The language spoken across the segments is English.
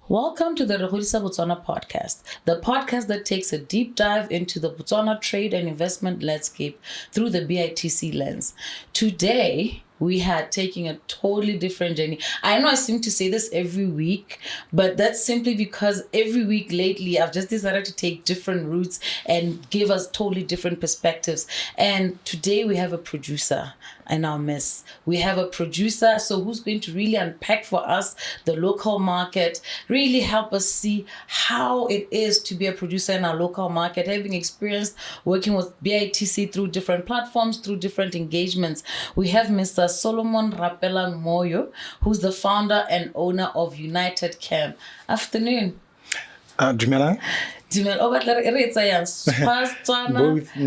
Welcome to the Re Godisa Botswana podcast, the podcast that takes a deep dive into the Botswana trade and investment landscape through the BITC lens. Today, we are taking a totally different journey. I know I seem to say this every week, but that's simply because every week lately, I've just decided to take different routes and give us totally different perspectives. And today we have a producer in our midst. We have a producer, so who's going to really unpack for us the local market, really help us see how it is to be a producer in our local market, having experienced working with BITC through different platforms, through different engagements. We have Mr. Solomon Rapelang Moyo, who's the founder and owner of United Chem. Afternoon. Dumelang.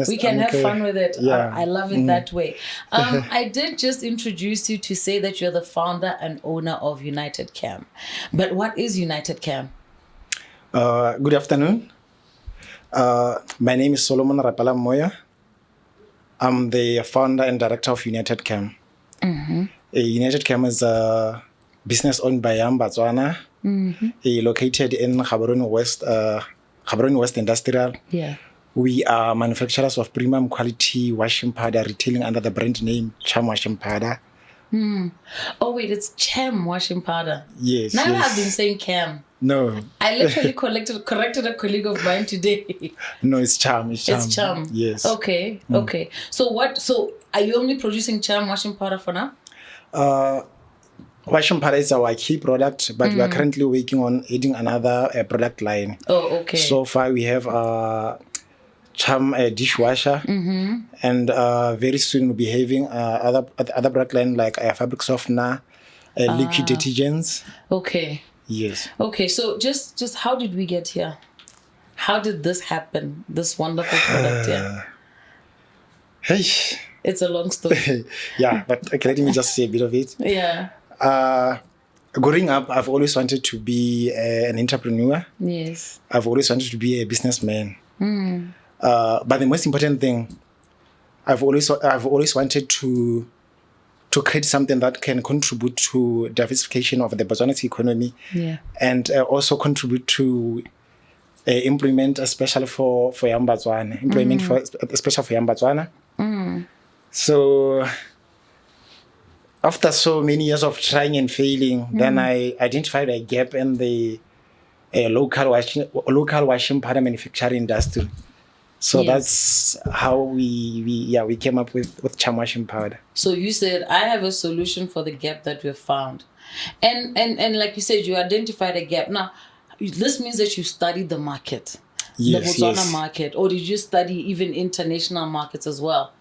We can have fun with it. Yeah. I love it that way. I did just introduce you to say that you're the founder and owner of United Chem. But what is United Chem? Good afternoon. My name is Solomon Rapelang Moyo. I'm the founder and director of United Chem. Mm-hmm. United Chem is a business owned by Brand Botswana, located in Gaborone West Industrial. Yeah. We are manufacturers of premium quality washing powder, retailing under the brand name Cham washing powder. Oh wait, it's Cham washing powder. Yes. Now yes. I've been saying Chem. No. I literally corrected a colleague of mine today. No, it's Cham. It's Cham. It's Cham. Yes. Okay. Okay. So are you only producing Cham washing powder for now? Washing powder is our key product, but we are currently working on adding another product line. Oh, okay. So far, we have Cham dishwasher, and very soon we'll be having other product line like fabric softener, liquid detergents. Okay. Yes. Okay. So just how did we get here? How did this happen? This wonderful product here. Hey. It's a long story. Yeah, but okay, let me just say a bit of it. Yeah. Growing up, I've always wanted to be an entrepreneur. Yes. I've always wanted to be a businessman. But the most important thing, I've always wanted to create something that can contribute to diversification of the Botswana economy. Yeah. And also contribute to employment, especially for young Botswana. Especially for young Botswana. So after so many years of trying and failing, then I identified a gap in the local washing powder manufacturing industry. So that's how we came up with Cham washing powder. So you said, I have a solution for the gap that we've found. And like you said, you identified a gap. Now, this means that you studied the market, the Botswana market, or did you study even international markets as well?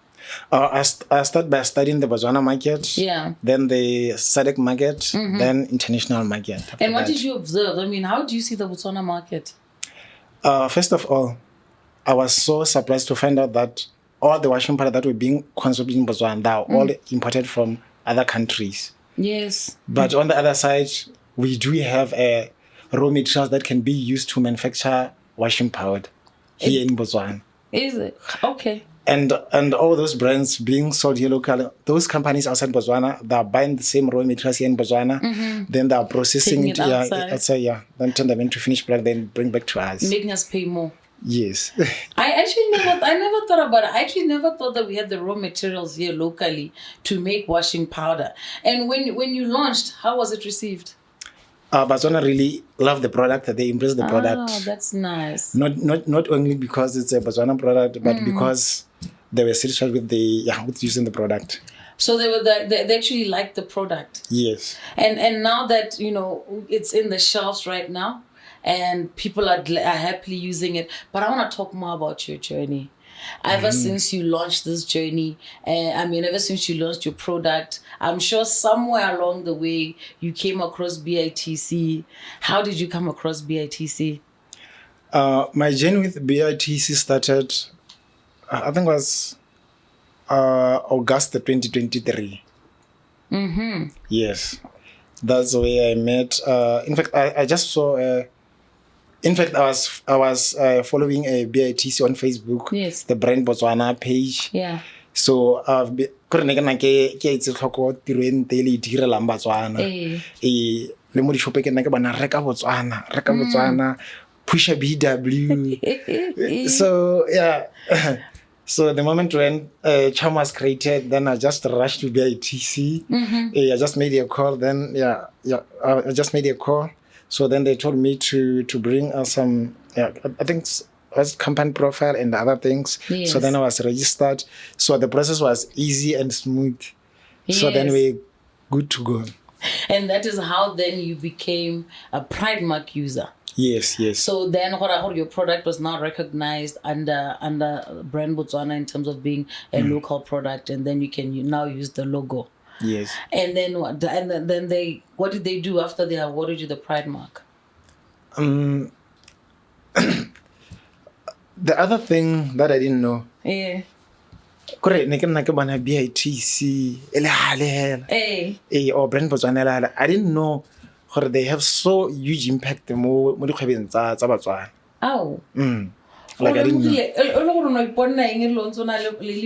I started by studying the Botswana market, then the SADC market, then international market. And what did you observe? I mean, how do you see the Botswana market? First of all, I was so surprised to find out that all the washing powder that were being consumed in Botswana, they are all imported from other countries. Yes. But on the other side, we do have raw materials that can be used to manufacture washing powder here in Botswana. Is it? Okay. And all those brands being sold here locally, those companies outside Botswana, they are buying the same raw materials here in Botswana, then they are processing it outside, then turn them into finished product, then bring back to us. Making us pay more. Yes. I never thought about it. I actually never thought that we had the raw materials here locally to make washing powder. And when you launched, how was it received? Botswana really loved the product. They embraced the product. Oh, that's nice. Not only because it's a Botswana product, but because they were satisfied with with using the product. So they actually liked the product. Yes. And now that it's in the shelves right now, and people are happily using it. But I want to talk more about your journey. Ever since you launched this journey, ever since you launched your product, I'm sure somewhere along the way you came across BITC. How did you come across BITC? My journey with BITC started, I think it was August 2023. Yes. That's where I met. In fact, I just saw... In fact, I was following a BITC on Facebook, the Brand Botswana page. Yeah. So I've been le mo di shop ke nna ke bona reka Botswana push a BW. So yeah. So the moment when Cham was created, then I just rushed to BITC. I just made a call. Then I just made a call. So then they told me to bring some. I think was company profile and other things. Yes. So then I was registered. So the process was easy and smooth. Yes. So then we good to go. And that is how then you became a Pride Mark user. Yes. So then your product was now recognized under Brand Botswana in terms of being a local product, and then you now use the logo. Yes. And then what? And then what did they do after they awarded you the Pride Mark? The other thing that I didn't know. Yeah. Correct. Ne ke nna ke bona BITC ele hale or Brand Botswana. I didn't know gore they have so huge impact mo dikgwebeng tsa Botswana. Oh. Like I didn't know.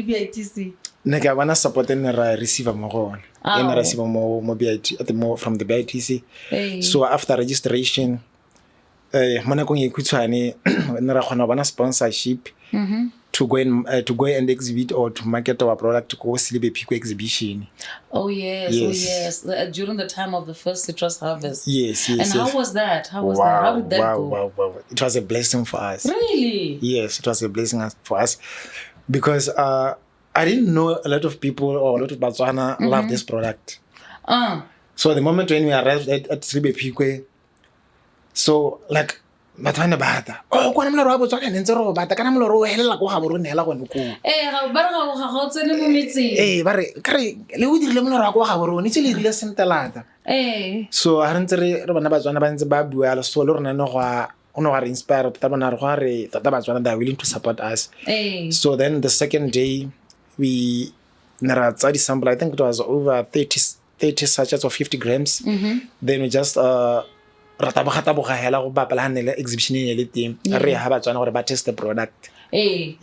BITC. Ne ke bona support ne ra receive mo gona. Ne receive mo BITC from the BITC. So after registration mo nakong e khutshwane ne ra khona bona sponsorship to go and exhibit or to market our product go Selebi Phikwe exhibition. Oh yes. During the time of the first citrus harvest. Yes. And how was that? How did that go? Wow. It was a blessing for us. Really? Yes, it was a blessing for us because I didn't know a lot of people or a lot of Botswana love this product. So the moment when we arrived at Selebi Phikwe, so like Batswana bata kwana moloro wa Botswana ne ntse ro bata kana moloro o helela go ga borone hela gone ko ba re ga o tsene mo metseng ba re kare le o dirile moloro wa go ga borone itse le dirile sentelata so ha re ntse re bana Batswana ba ntse ba bua le so le rona ne go re inspire ta bona re go re tata Batswana they are willing to support us. So then the second day we nara tsa di sample, I think it was over 30 sachets of 50 grams. Then we just rataboga hela go bapala hanela exhibition e le teng re ha Batswana gore ba test the product. O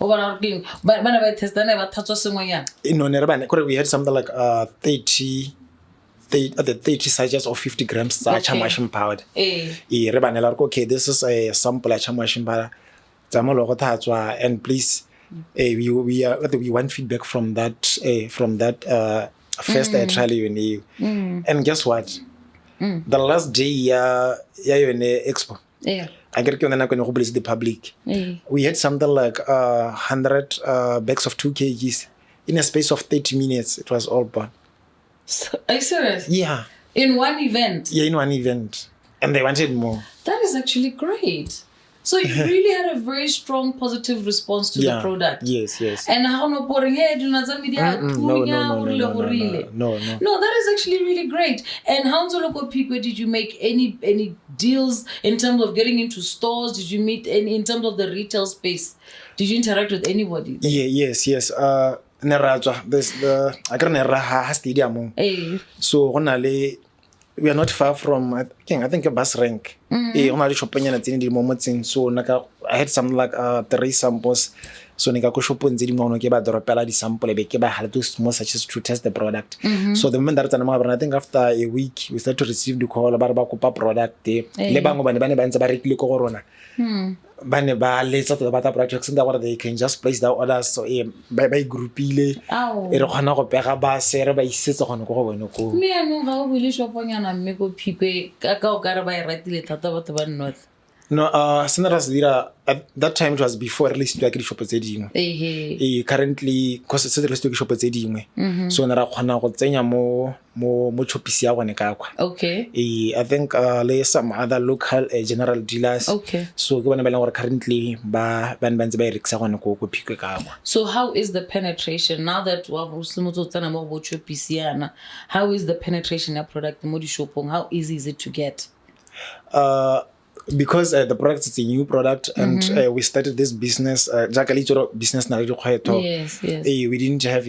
bona re bana ba test na ba thatswa sengwanyana no ne re bana gore we had something like 30 sachets of 50 grams tsa Cham powder. Re bana la okay, this is a sample of Cham powder tsa molo go thatswa, and please we want feedback from that first trial you know. And guess what? The last day ya expo. I get when I go the public. We had something like 100 bags of 2 kgs in a space of 30 minutes. It was all bought. So, are you serious? Yeah. In one event? Yeah, in one event. And they wanted more. That is actually great. So you really had a very strong positive response to the product. Yes. And how no pouring head no. No, that is actually really great. And how Phikwe, did you make any deals in terms of getting into stores? Did you meet any in terms of the retail space? Did you interact with anybody? Yes. There's the I can't stadium. So we are not far from I think a bus rank. So I had something like 3 samples. So nika go shopong tse dingwe ke ba dropela di sample be ke ba hala to small such to test the product. So the moment that I think after a week we start to receive the call ba re ba kopa product le bangwe bane ba ntse ba rekile go rona. Bane ba letsa to bata product so that they can just place the orders, so by groupile e re khona go pega ba se re ba isetsa gone go bone ko me ano ga o bile shoponyana mme go Phikwe ka o ka re ba e ratile thata batho ba North. No, at that time it was before release to shop tse dingwe. Currently because it's release to shop tse dingwe. So na ra khona go tsenya mo chopisi ya gone ka kwa. Okay. I think some other local general dealers. Okay. So ke bona ba leng currently ba ntse ba rekisa gone go Phikwe ka kwa. So how is the penetration now that wa bosimotso tsana mo bo chopisi yana? How is the penetration of product mo di shopong? How easy is it to get? Because the product is a new product and we started this business business na yes. We didn't have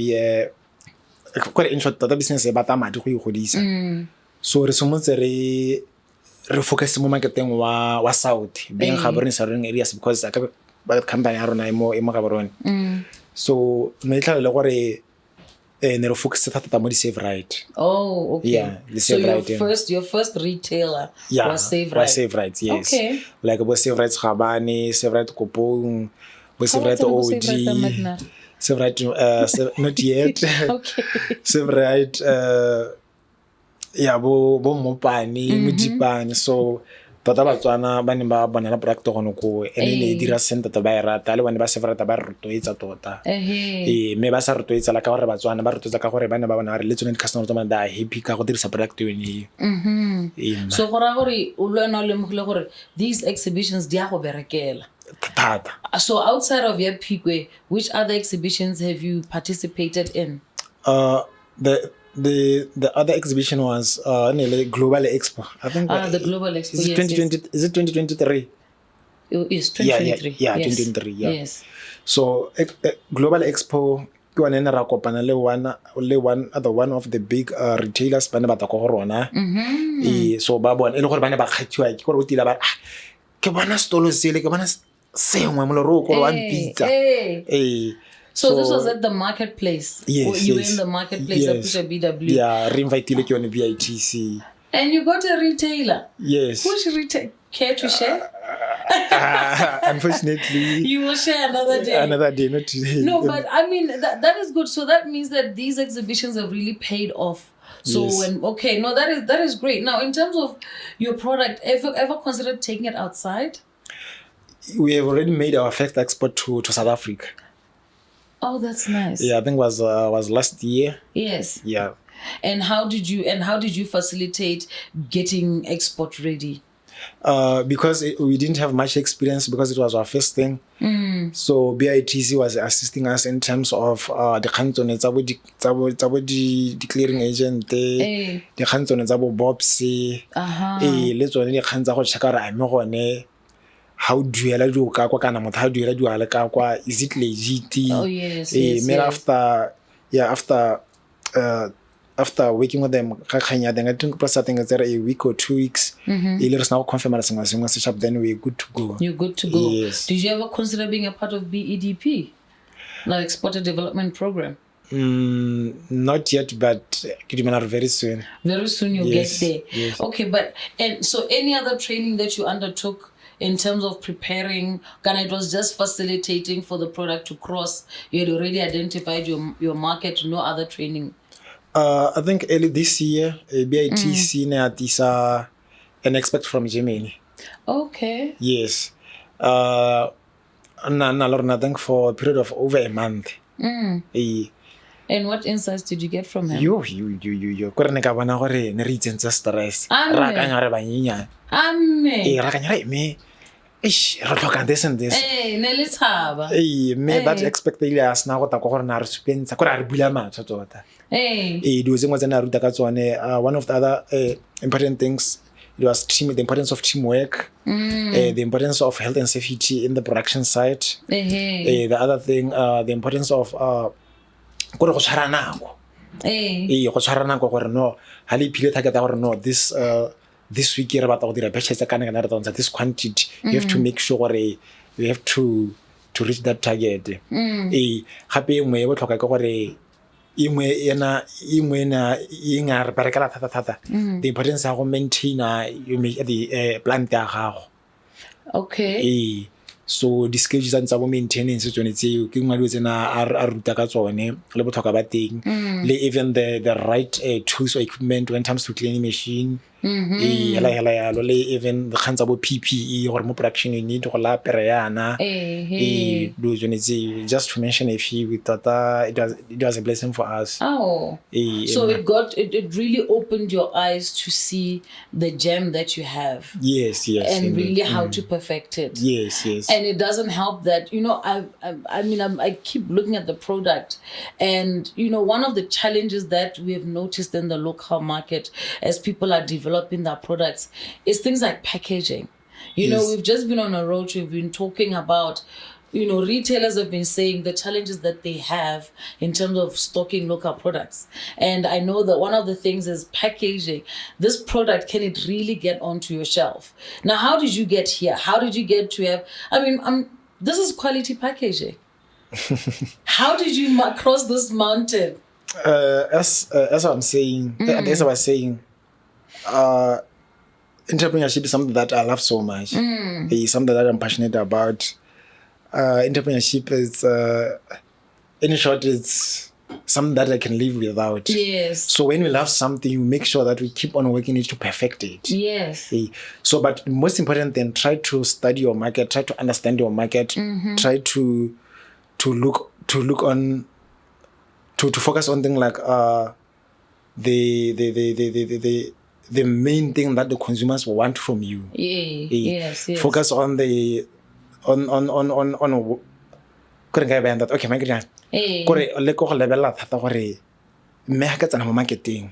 quite in short the business about madi go godisa. So re somotse re focus mo marketing wa South being Gaborone surrounding areas because ba company ya rona mo Gaborone. So me tla le gore ne re focus thata mo di save right. Oh, okay. Yeah, the so Save Right, your first retailer yeah, was Save was Right. Save Right, yes. Okay. Like bo Save Right Gabane, Save Right Kopong, bo Save Right How about OG, Save Right Magna? Save Right not yet. Okay. Save Right yeah, bo Mopani, Mujipani. So tota Batswana ba ne ba bonela product gono ko ene ne dira sente tota ba e rata le bone ba Save Right ba rotloetsa tota. Me ba sa rotloetsa la ka gore Batswana ba rotloetsa ka gore ba ne ba bona re le tsone customer tsona da happy ka go dirisa product yone. So go ra gore o lwana le mogile gore these exhibitions di a go berekela. Thata. So outside of your Phikwe, which other exhibitions have you participated in? The other exhibition was Global Expo. I think The Global Expo. Is it 2020? Is it 2023? It's 2023. Yeah, yes. 2023. Yeah. Yes. So Global Expo ke one ne ra kopana le one of the big retailers ba ne ba ta go rona. So ba bona ele gore ba ne ba kgathiwa ke gore o tila ba ke bona stolo sele ke bona sengwe mo lero go wa pizza. So this was at the marketplace. Yes, you were in the marketplace at Pusha BW. Yeah, re-invitile ke yone BITC. And you got a retailer. Yes. Which retailer? Care to share? Unfortunately. You will share another day. Another day, not today. No, but I mean that is good. So that means that these exhibitions have really paid off. So Yes. that is great. Now, in terms of your product, ever considered taking it outside? We have already made our first export to South Africa. Oh, that's nice. Yeah, I think was last year. Yes. Yeah. And how did you facilitate getting export ready? Because we didn't have much experience because it was our first thing. So BITC was assisting us in terms of the canton tsa clearing agent, the canton tsa bo BOPS, le tsone di kgang tsa go check ra ame gone how duela di ka kwa kana motho how duela di wala ka kwa is it legit. Oh yes. After working with them I think plus I think it's a week or 2 weeks ile re sna go confirm sengwe se sharp then we're good to go. You're good to go. Yes. Did you ever consider being a part of BEDP, like Exporter Development Program? Not yet, but very soon. Very soon you'll Yes, get there. yes. Okay, and so any other training that you undertook in terms of preparing, it was just facilitating for the product to cross? You had already identified your market, no other training? I think early this year, BITC atisa an expert from Germany. Okay. Yes. I think for a period of over a month. And what insights did you get from him? You. Kore ne ka bona gore ne re itsentse stress. Ra kanya re banyinya. Ra kanya me. Ish, re tlhoka this and this. Ne le tshaba. Me that expect ile as na go ta go gore na re supentsha gore re bula matho tota. Do zengwe tsena ruta ka tsone. One of the other important things, it was the importance of teamwork, the importance of health and safety in the production site. The other thing, the importance of go tshwara nako. Go tshwara nako gore no ha le phile target gore no this week re batla go dira batches tsa kana re tsa this quantity. You have to make sure you have to reach that target. Gape engwe e botlhokwa ke gore ingwe na inga re berekela thata the importance of maintain the plant ya gago. Okay. So the schedules tsa bo maintenance tsone tseo ke ngwa tsena a ruta ka tsone le botlhokwa ba teng le even the right tools or equipment when it comes to cleaning machine. Le even the kinds of PPE or more production you need to la pereyana. Just to mention a few, we thought it was a blessing for us. So it really opened your eyes to see the gem that you have. Yes. And indeed. really how to perfect it. Yes. And it doesn't help that, I keep looking at the product, and one of the challenges that we have noticed in the local market as people are developing their products is things like packaging. We've just been on a road trip, we've been talking about, retailers have been saying the challenges that they have in terms of stocking local products. And I know that one of the things is packaging. This product, can it really get onto your shelf? Now, how did you get here? How did you get to have, this is quality packaging. How did you cross this mountain? As I'm saying, as I was saying, entrepreneurship is something that I love so much. It's something that I'm passionate about. Entrepreneurship is, in short, it's something that I can live without. Yes. So when we love something, you make sure that we keep on working it to perfect it. Yes. So, but most important then, try to study your market, try to understand your market, try to look on, to focus on things like the main thing that the consumers want from you. Yes. Focus on the couldn't get that. Okay, my grand. Kore le go lebella thata gore mme ha ka tsana mo marketing.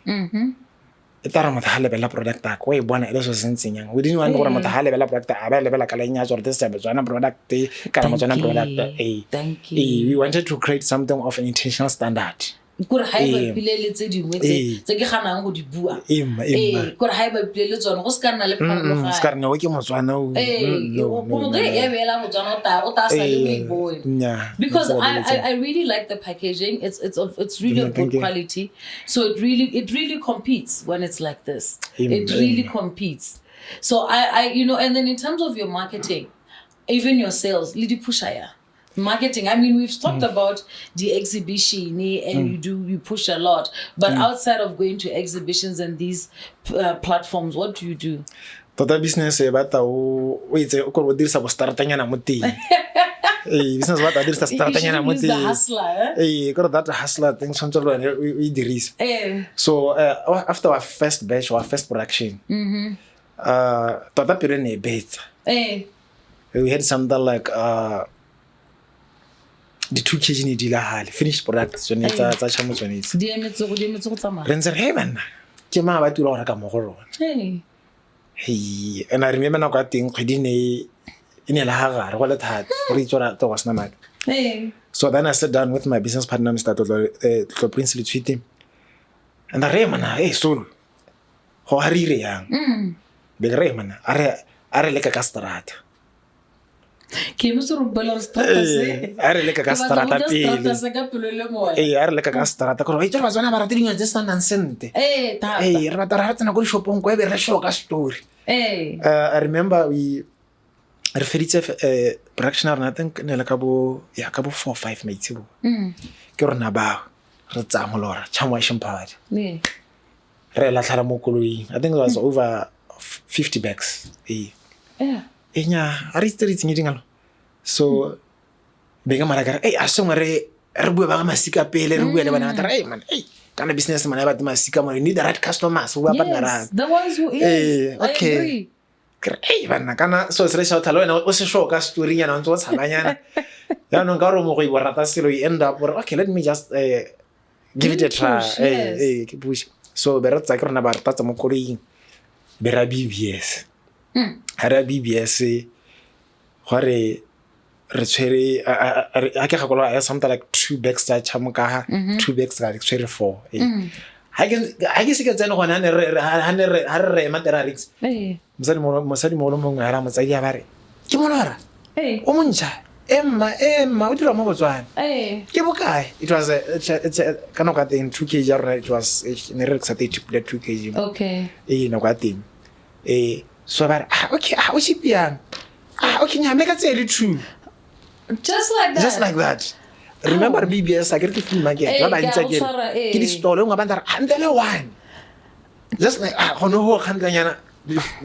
E tara motho ha lebella product a go e bona ile so sentseng. We didn't want gore motho ha lebella product a ba lebella ka lenya gore this is Botswana product kana Botswana product. Thank you. We wanted to create something of an intentional standard. Kore ha e ba pilele tse dingwe tse ke ganang go di bua. Kore ha e ba pilele tsone go se ka nna le pharologanyo. Se ka nna o ke Motswana o. No. Ya bela Motswana o ta sa le boy. Because I really like the packaging. It's really of good quality. So it really competes when it's like this. It really competes. So I and then in terms of your marketing, even your sales, lidi pushaya. Marketing, I mean, we've talked about the exhibition and you push a lot, but outside of going to exhibitions and these platforms, what do you do? Tota business bata o itse o go dirisa bo startanyana mo teng. Business bata dirisa startanyana mo teng. Go that hustler thing sometimes we dirisa. So after our first batch, our first production, tota period ne beta. We had something like the 2 kg ni dila hale finished product so ne tsa Cham tsonetse di emetse go tsamaya re ntse re bana ke ma ba tula gore ka mo go rona and I remember na kwa teng kgwedi ne la ha gare go le thata re tsora to was na maka so then I sat down with my business partner Mr. Tlo Prince Litwiti and re mana solo go harire yang be re mana are le ka strata ke mo se rompela strata se are le ka strata pele are le ka strata go itse ba tsona ba ratile tse sa nansente ta re ba tara tsena go shopong go be re shoka story I remember we referitse production I think ne le ka bo 4 or 5 maitsibo ke rona ba re tsa molora Cham wa shimpad re la tlhala mo koloi I think it was over 50 bags enya a re streets ngiding alo so bega mara ka a songa re bua ba masika pele re bua le bana tara man kana business man ba masika mo need the right customers wa ba nara the ones who is okay bana kana so se shout hello o se show ka story yana ntse o tshabanyana ya no ka ro mo go iborata selo you end up okay let me just give it a try ke push so be re tsa ke rona ba rata tsa mo koloi be ra BBS Hara BBS gore re tshwere a ke gakola ya something like 2 bags tsa Cham ka 2 bags ga tshwere 4 ha ke se ke tsena gona ha re matera rix mosadi mo lo mongwe ha ra motsadi ya bare ke monora o montsha emma o dira mo Botswana ke bokae it was it's kana ka teng 2 kg it was ne re sa 30 2 kg okay na ka teng so about okay o chipiang okay nya make it 2 just like that remember BBS I get to film again ba ntse ke di stole nga banda handle one just like hono ho khandanyana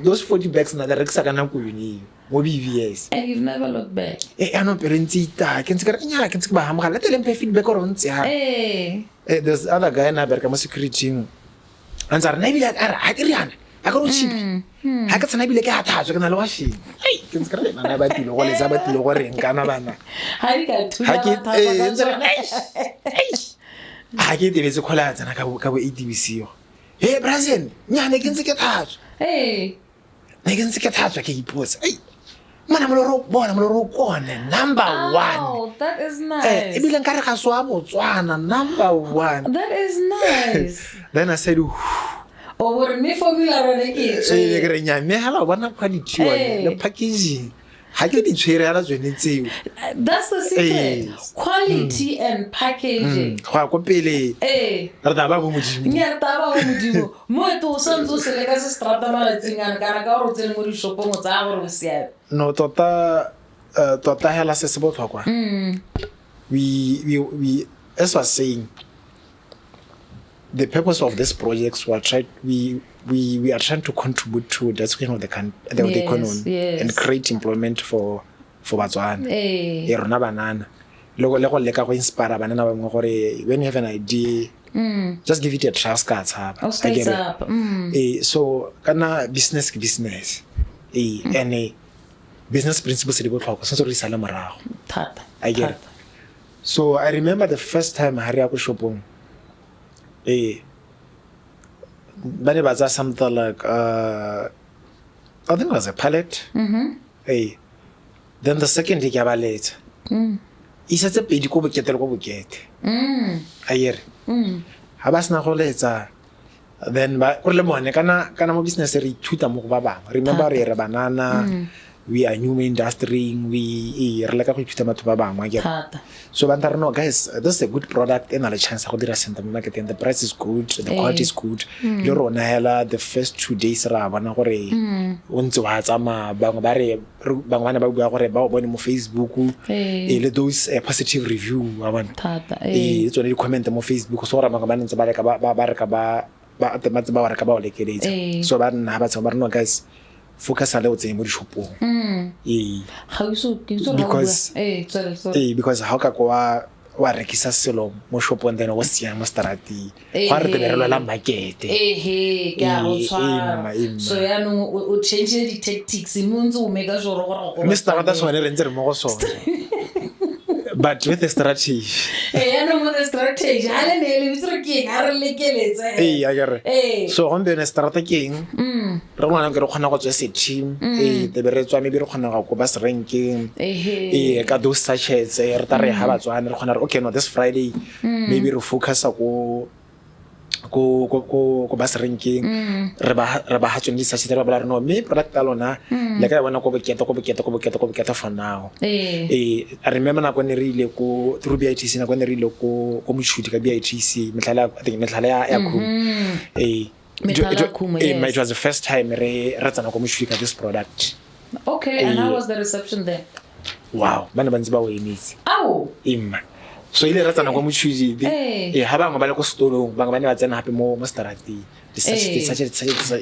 those 40 bags na the rekisa kana ku yuni mo BBS and you've never looked back ano parenti ta ke ntse ka nya ke ntse ba hamga la tele feedback o ntse ha there's other guy na berka mo security answer na bila a diriana a go chip ha ka tsana bile ke ha thatso ke na le wa shi ke ntse ka rena ba tilo go le za ba tilo go reng kana bana ha di ka thula ha ke tebetse khola tsana ka bo ATBC Brazil nya ne ke ntse ke thatso ne ke ntse ke thatso ke ipotsa mana mo ro bona mo ro kone number 1 oh that is nice e bile nka re ga swa Botswana number 1 that is nice then I said over me formula rone ke ke re nya me hala bona quality wa le packaging ha ke di tshwere ala tsone tseo. That's the secret. Quality and packaging. Go go pele re taba bo modimo. Nya re taba bo modimo. Mo to santso se le ka se strata malatsing ana kana ka go tsene mo di shopong tsa go re sia. No tota hela se se botlhokwa. We as was saying, the purpose of this project we are trying to contribute to the development of the economy and create employment for Botswana. Rona banana le go leka go inspire banana ba mo gore when you have an idea just give it a try ska tshaba. So kana business ke business. And business principles di botlhokwa se re sala morago. Thata. I get it. So I remember the first time I go shopong. But it was something like I think it was a pallet. Then the second day I late. It's a pedi ko bokete le go bokete. I hear. Ha ba sna go letsa. Then ba go le mone kana mo business re ithuta mo go ba bang. Remember re banana we are new industry we re leka go ithuta batho ba bangwe ke. So banta re no guys, this is a good product and a chance go dira senta mo market and the price is good, the quality is good. Le rona hela the first 2 days ra bona gore o ntse wa tsama bangwe ba re bangwana ba bua gore ba bone mo Facebook le those positive review wa bona tsone di comment mo Facebook so ra bangwe ba ntse ba leka ba re ka ba tematse ba re ka ba o lekeletsa. So ba nna ba tsama re no guys focus on the mo di shopong. Because how ka wa rekisa selo mo shopong then wa sia mo starati ga re te la market ke a go tshwara. So ya no o change the tactics mo ntse o make sure gore go starata sone re ntse re mo go sone. But with the strategy. I know with the strategy. I le re ke ga re lekeletsa. I get it. So on the strategy re bona ke re khona go tswa team te be re tswa maybe re khona go ba se ranking ka those sachets re ta re ha Batswana re khona re okay no this Friday maybe re focus go ba se ranking re ba ha tsone di sachets re ba la re no me product a lona le ka bona go bokete for now. I remember na go ne re ile go through BITC na go ne re ile go motshuti ka BITC Metlhala ya Khumo. It was the first time re tsana go motshuti this product. Okay, and how was the reception there? Wow, bana ba ntse ba wemetse. Aw. So ile re tsana go motshuti ha bangwe ba le go stolong bangwe ba ne ba tsena hape mo starati the sachets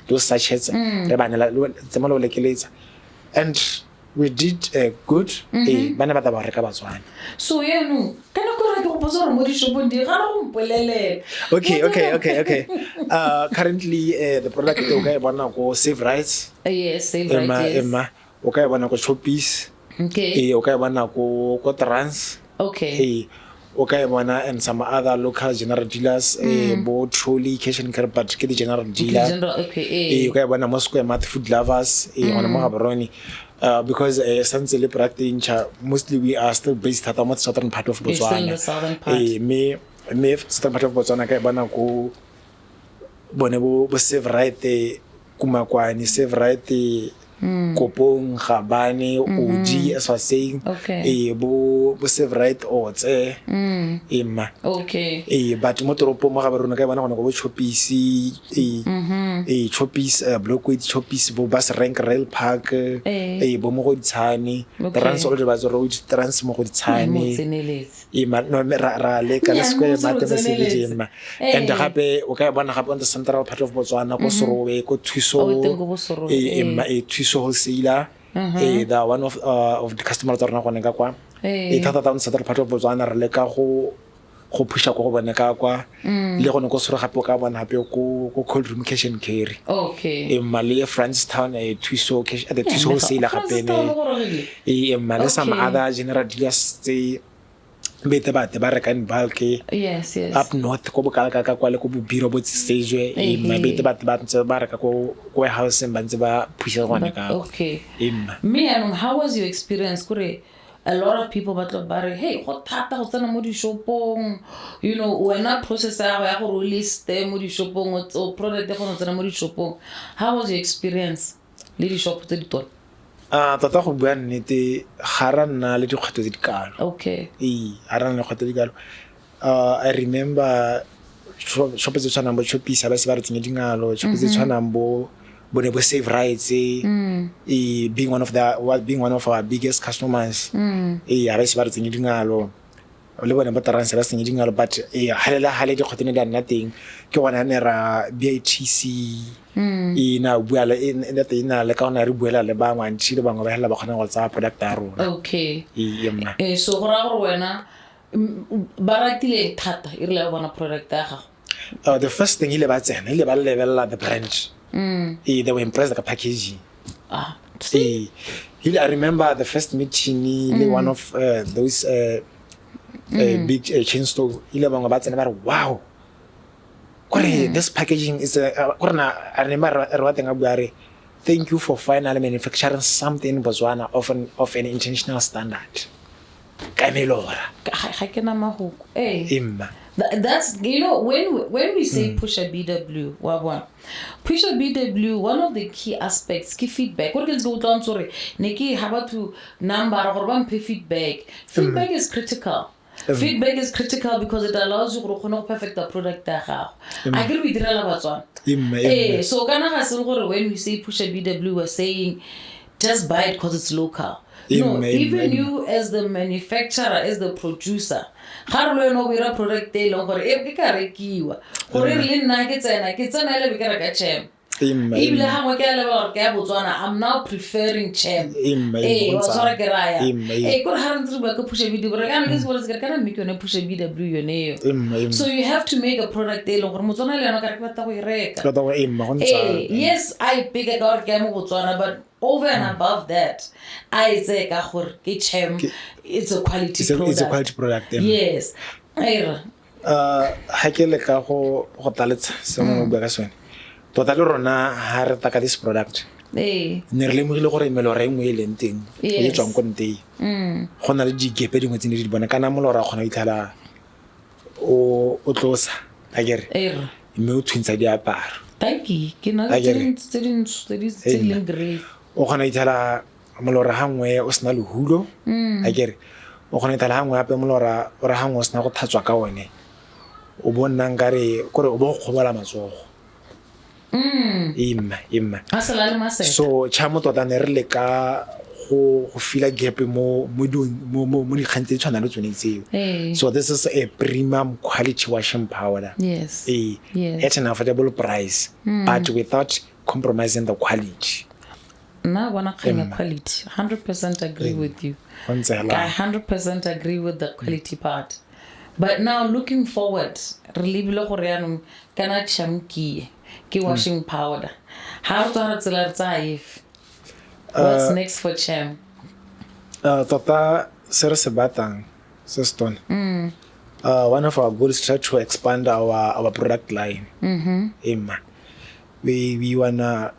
those sachets re bana la tsema lo lekeletsa and we did good bana ba ba reka Batswana. So no kana go re go botsa mo di shopong di ga go mpolelele. Okay. Currently the product o ka bona go Save Rights. Yes, Save Rights. Emma o ka bona go Choppies. Okay. O ka bona go Trans. Okay. Okay, bona and some other local general dealers bo trolley cash and carry but ke di general dealer. Okay. Okay, bona mo Square Mart Food Lovers ona mo Gaborone. Because since the practice mostly we are still based at the southern part of Botswana. The southern part. Me southern part of Botswana ka bona go bone bo Save Right Kumakwani Save Right Kopong Gabane Odi as was saying bo Save Right otse emma but mo toropo mo ga ba rona ka bona go Choppies Choppies Blockway Choppies bo bus rank rail park bo mo go ditshane trans all the bus road trans mo go ditshane emma no ra le ka Square Mart mo se emma and gape o ka bona gape on the central part of Botswana go Sorowe go Thuso emma Thuso wholesaler the one of the customers are not going to go thata down central part of Botswana re le ka go pusha go bona ka kwa le go ne go sore gape ka bona hape go cold room cash and carry Mali Francetown Thuso cash at the Thuso wholesaler gape ne Mali some other general dealers say bete ba reka in bulk up north go bokala ka kwa le go biro bo tsejwe bete ba ntse ba reka go warehouse ba ntse ba pusha gona ka. Me how was your experience kore a lot of people but hey go thata go tsena mo di shopong when a processor ya go release mo di shopong o product go tsena mo di shopong. How was your experience le di shop tse di tota? Tota go bua nnete ga ra nna le dikgwetlho tse di kalo. Okay. Ga ra nna le dikgwetlho tse di kalo. I remember shopo tse tshwanang bo Chopisa ba se ba re tsenye dingalo, shopo tse tshwanang bo bone bo Save Rights, being one of our biggest customers. Ha ba se ba re tsenye dingalo. Le bone ba taranse ba tsenye dingalo, but ha le dikgwetlho di a nna teng ke gona ne ra BITC ina bua le ina le ka ona re buela le ba ngwantshi le bangwe ba hela ba khona go tsa product ya rona. Okay. So go ra gore wena ba ratile thata e re bona product ya gago. The first thing ile ba tsena ile ba level the brand. They were impressed with the packaging. I remember the first meeting one of those big chain store ile bangwe ba tsena ba re wow. This packaging is I remember thank you for finally manufacturing something in Botswana of an international standard. That's when we say push a BW, push a BW, one of the key aspects key feedback. What is go down sorry neki have to number or feedback. Feedback is critical. Feedback is critical because it allows you to perfect the product. I agree with you. So when we say push a BW, we're saying just buy it because it's local. No, even you as the manufacturer, as the producer, how do you know we are product day long or every carakiwa? Or really nuggets and I get some elevator Cham. Even how I get about Botswana, I'm now preferring Cham. What's what I get? I could have to push a video, but I guess what is going to make you push a BW your nail. So you have to make a product day long or Botswana. Yes, I pick a god Botswana, but over and above that, I say Cham, it's a quality product. It's a quality product. Yes. Hakele ka go taletsa se mo bua ka sone. Tota le rona ha re taka this product. Ne re lemogile gore melora e nngwe e leng teng e tswang ko nteng. Go na le digepe dingwe tse di bona kana molora gona ithala o tlosa a kere mme o twintsha diaparo. Taki ke na le great. O gona ithala molora hangwe o sna le hulo a kere o gona ithala hangwe ape molora o ra hangwe o sna go thatswa ka one o bona ngare gore o bo go khobola matsogo. So Cham tota ne re le ka go fila gap mo di khantse tshwana le tsone tseo. So this is a premium quality washing powder. Yes. At an affordable price, but without compromising the quality. Na wana kaya quality. 100% agree with you. I 100% agree with the quality part. But now looking forward, relieve lo gore yanong kana Cham ke washing powder. How to what's next for Cham? Tota se re se batang se stone. One of our goals is to expand our product line. We wanna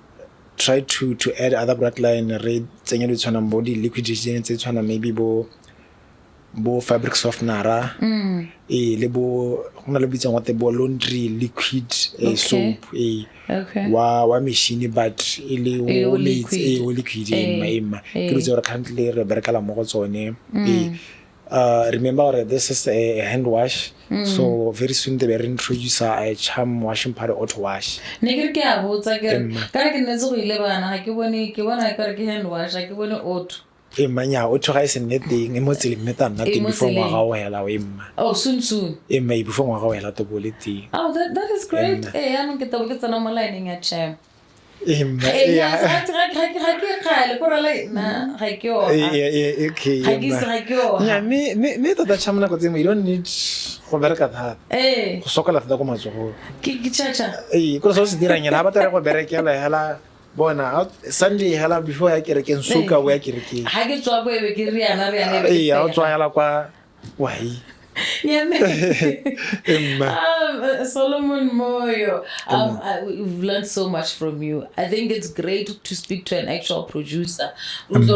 try to add other product line re tsenya le tshwana body liquid detergents tse tshwana maybe bo fabric softener le bo gona le bitsang wa bo laundry liquid soap wa machine but ile o liquid ke re tsore currently re berekala mo go tsone. Remember this is a hand wash, so very soon they will introduce a Cham washing powder auto wash. Negre ke a botsa ke kana ke netse go ile bana ha ke bona ke hand wash ha ke bone auto. Manya auto ga se netting e mo tsele meta nna teng before ngwa ga o hela o emma. Oh soon. May before ngwa ga o hela to boleti. Oh that is great. Ya no ke tabo ke tsana mo lining ya Cham. Me tota Cham na go tsema you don't need go bereka thata. Go sokola thata go matsogo. Ke chacha. Go so se dirang ela ba tere go berekela hela bona Sunday hela before ya kere ke nsuka o ya kere ke. Ha ke tswa go ebe ke riana. Ya o tswa hela kwa wai. Yeah, Solomon Moyo, we've learned so much from you. I think it's great to speak to an actual producer. And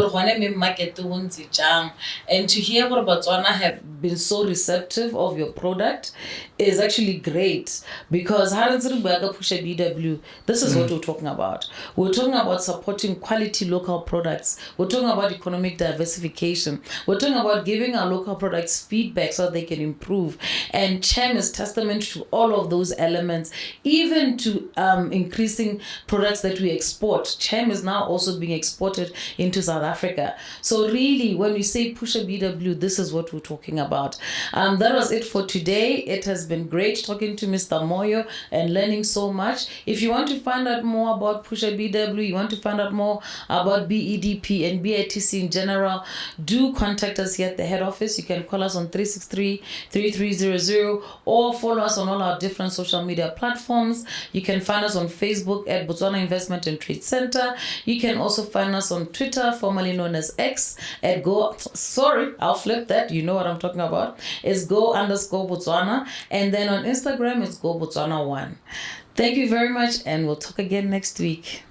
to hear what Botswana have been so receptive of your product is actually great, because BW, this is what we're talking about. We're talking about supporting quality local products. We're talking about economic diversification. We're talking about giving our local products feedback so they can improve. And Cham is testament to all of those elements, even to increasing products that we export. Cham is now also being exported into South Africa. So really, when we say push a BW, this is what we're talking about. That was it for today. It has been great talking to Mr. Moyo and learning so much. If you want to find out more about Push a BW, you want to find out more about BEDP and BITC in general, do contact us here at the head office. You can call us on 363-3300 or follow us on all our different social media platforms. You can find us on Facebook at Botswana Investment and Trade Center. You can also find us on Twitter, formerly known as X, at I'll flip that. You know what I'm talking about. It's go_Botswana. And then on Instagram, it's go Botswana 1. Thank you very much, and we'll talk again next week.